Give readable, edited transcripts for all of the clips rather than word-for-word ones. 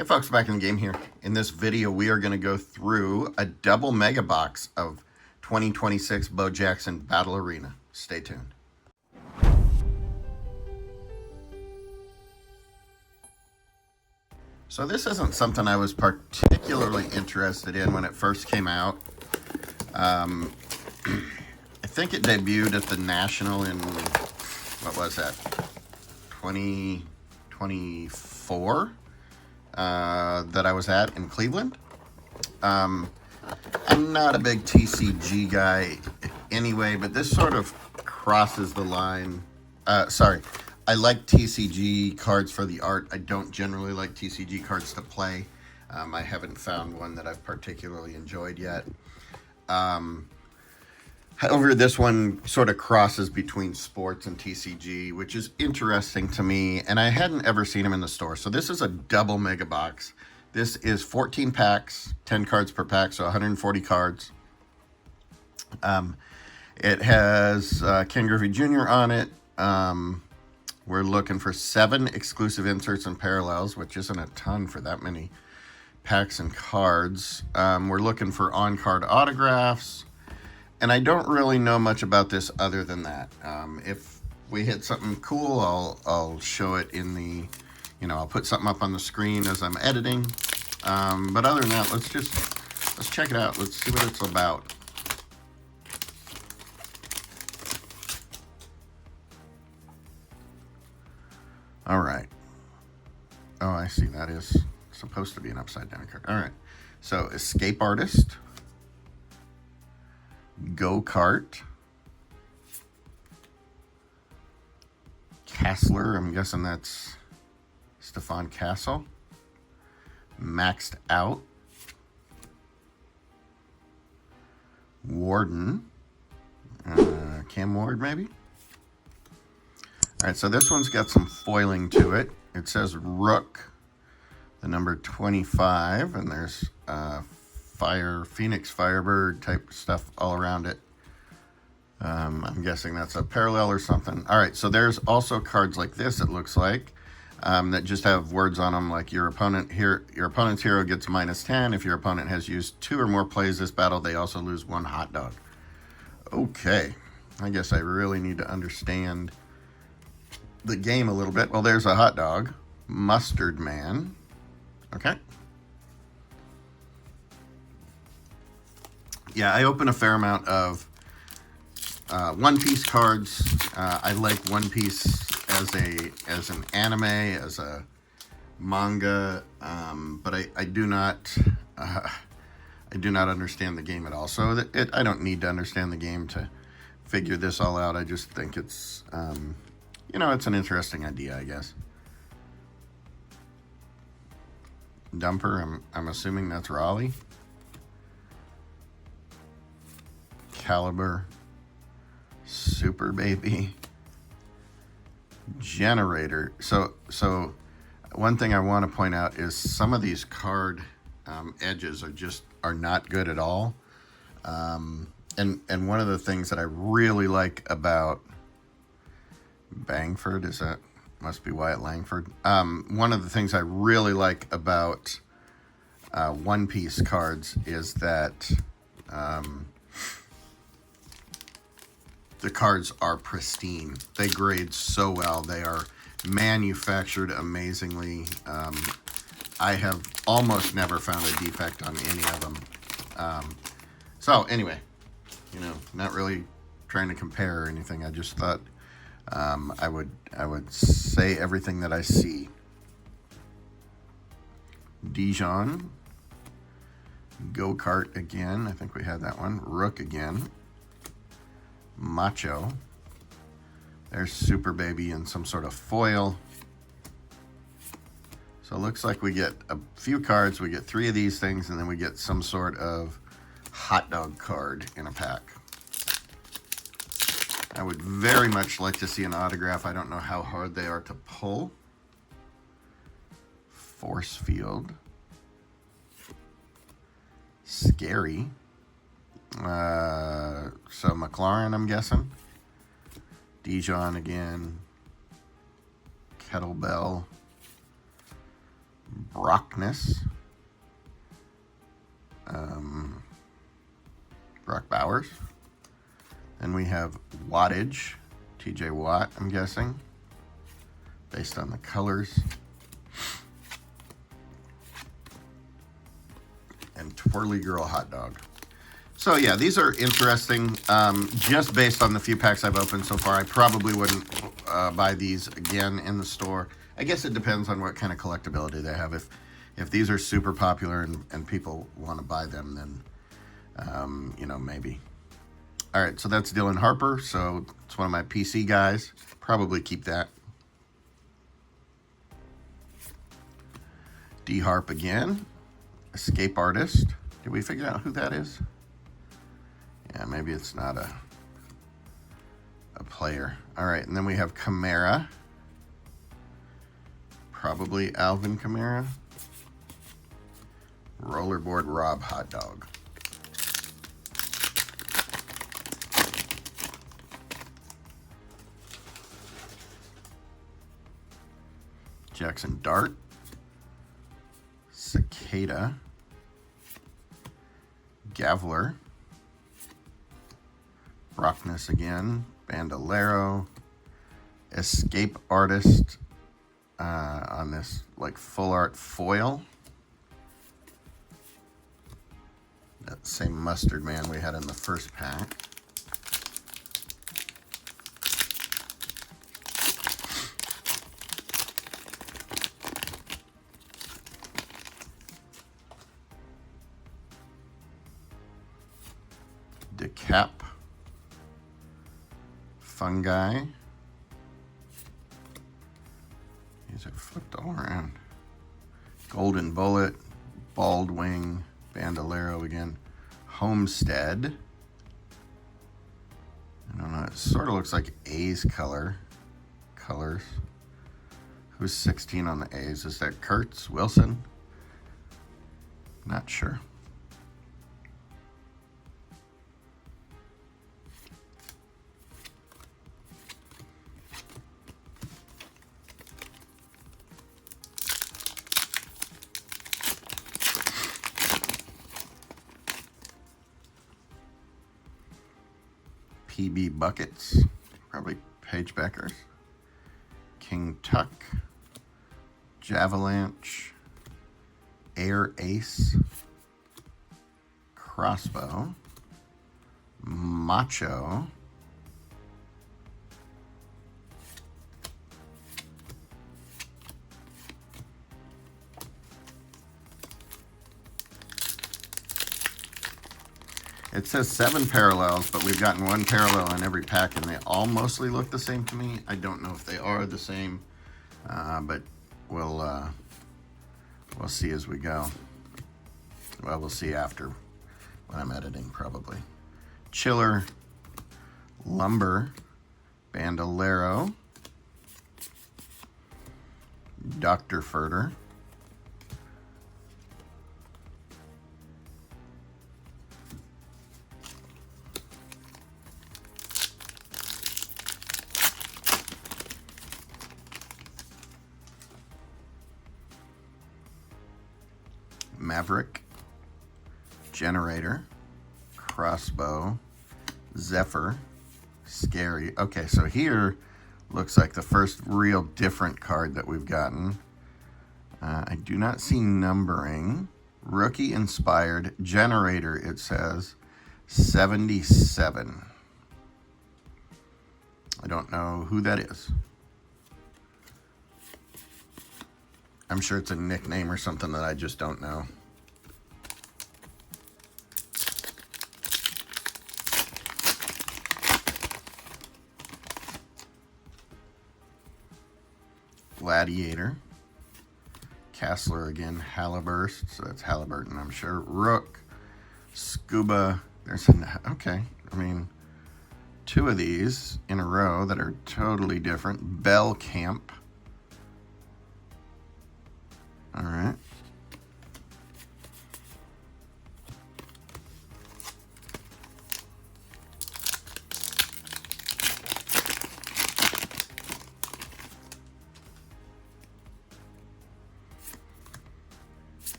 Hey folks, back in the game here. In this video, we are going to go through a double mega box of 2026 Bo Jackson Battle Arena. Stay tuned. So this isn't something I was particularly interested in when it first came out. I think it debuted at the National in, what was that, 2024? That I was at in Cleveland. I'm not a big TCG guy anyway, but this sort of crosses the line. I like TCG cards for the art. I don't generally like TCG cards to play. I haven't found one that I've particularly enjoyed yet. However, this one sort of crosses between sports and TCG, which is interesting to me, and I hadn't ever seen them in the store. So this is a double mega box. This is 14 packs, 10 cards per pack, so 140 cards. It has Ken Griffey Jr. on it. We're looking for 7 exclusive inserts and parallels, which isn't a ton for that many packs and cards. We're looking for on-card autographs. And I don't really know much about this other than that. If we hit something cool, I'll show it in the, I'll put something up on the screen as I'm editing. But other than that, let's check it out. Let's see what it's about. All right. Oh, I see. That is supposed to be an upside down card. All right. So, Escape Artist. Go-Kart. Castler, I'm guessing that's Stefan Castle. Maxed Out. Warden. Cam Ward, maybe? Alright, so this one's got some foiling to it. It says Rook, the number 25, and there's Phoenix Firebird type stuff all around it. I'm guessing that's a parallel or something. All right, so there's also cards like this, it looks like, that just have words on them like your opponent's hero gets -10. If your opponent has used 2 or more plays this battle, they also lose 1 hot dog. Okay, I guess I really need to understand the game a little bit. Well, there's a hot dog. Mustard Man. Okay. Yeah, I open a fair amount of One Piece cards. I like One Piece as an anime, as a manga, but I do not understand the game at all. So I don't need to understand the game to figure this all out. I just think it's it's an interesting idea, I guess. Dumper, I'm assuming that's Raleigh. Caliber, Super Baby, Generator. So one thing I want to point out is some of these card edges are not good at all. And one of the things that I really like about Bangford must be Wyatt Langford. One of the things I really like about One Piece cards is that the cards are pristine. They grade so well. They are manufactured amazingly. I have almost never found a defect on any of them. So anyway, not really trying to compare or anything. I just thought I would say everything that I see. Dijon. Go-Kart again. I think we had that one. Rook again. Macho. There's Super Baby and some sort of foil. So it looks like we get a few cards. We get 3 of these things, and then we get some sort of hot dog card in a pack. I would very much like to see an autograph. I don't know how hard they are to pull. Force Field. Scary. So McLaren, I'm guessing. Dijon again. Kettlebell. Brockness. Brock Bowers. Then we have Wattage, TJ Watt, I'm guessing, based on the colors. And Twirly Girl Hot Dog. So yeah, these are interesting. Just based on the few packs I've opened so far, I probably wouldn't buy these again in the store. I guess it depends on what kind of collectability they have. If these are super popular and people want to buy them, then you know, maybe. All right, so that's Dylan Harper. So it's one of my PC guys. Probably keep that. D Harp again. Escape Artist. Did we figure out who that is? Yeah, maybe it's not a player. All right, and then we have Kamara. Probably Alvin Kamara. Rollerboard Rob Hot Dog. Jackson Dart. Cicada. Gavler. Brockness again. Bandolero. Escape Artist on this like full art foil. That same Mustard Man we had in the first pack. Decap. Fungi. These are flipped all around. Golden Bullet. Bald Wing. Bandolero again. Homestead. I don't know. It sort of looks like A's colors. Who's 16 on the A's? Is that Kurtz? Wilson? Not sure. PB Buckets, probably Paige Beckers. King Tuck, Javalanche, Air Ace, Crossbow, Macho, it says 7 parallels, but we've gotten 1 parallel in every pack, and they all mostly look the same to me. I don't know if they are the same, but we'll see as we go. Well, we'll see after when I'm editing, probably. Chiller, Lumber, Bandolero, Dr. Furter, Maverick, Generator, Crossbow, Zephyr, Scary. Okay, so here looks like the first real different card that we've gotten. I do not see numbering. Rookie Inspired, Generator, it says 77. I don't know who that is. I'm sure it's a nickname or something that I just don't know. Gladiator. Castler again. Halliburst. So that's Halliburton, I'm sure. Rook. Scuba. There's an... Okay. I mean, 2 of these in a row that are totally different. Bell Camp. All right.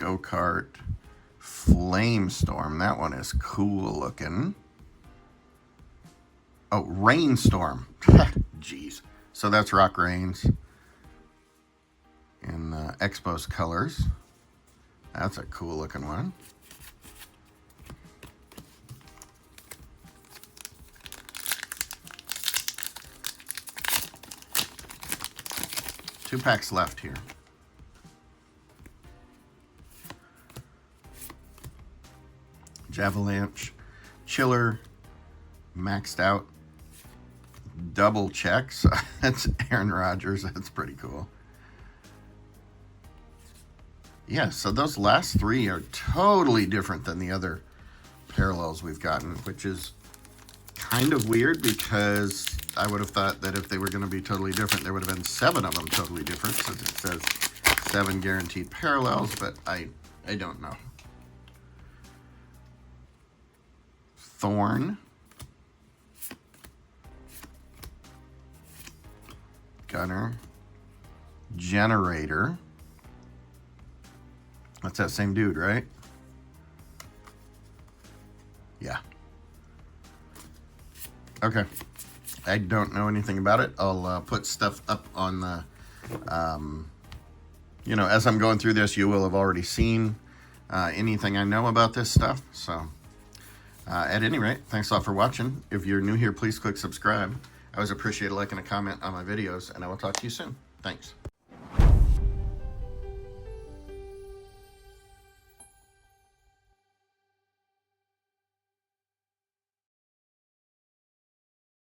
go-kart flame storm. That one is cool looking. Oh, rainstorm. Jeez. So that's Rock Rains in Expos colors. That's a cool looking one. Two packs left here. Javalanche, Chiller, maxed out, double checks. That's Aaron Rodgers. That's pretty cool. Yeah, so those last three are totally different than the other parallels we've gotten, which is kind of weird because I would have thought that if they were going to be totally different, there would have been 7 of them totally different, since it says 7 guaranteed parallels, but I don't know. Thorn. Gunner. Generator. That's that same dude, right? Yeah. Okay. I don't know anything about it. I'll put stuff up on the, as I'm going through this, you will have already seen anything I know about this stuff. So, at any rate, thanks a lot for watching. If you're new here, please click subscribe. I always appreciate a like and a comment on my videos, and I will talk to you soon. Thanks.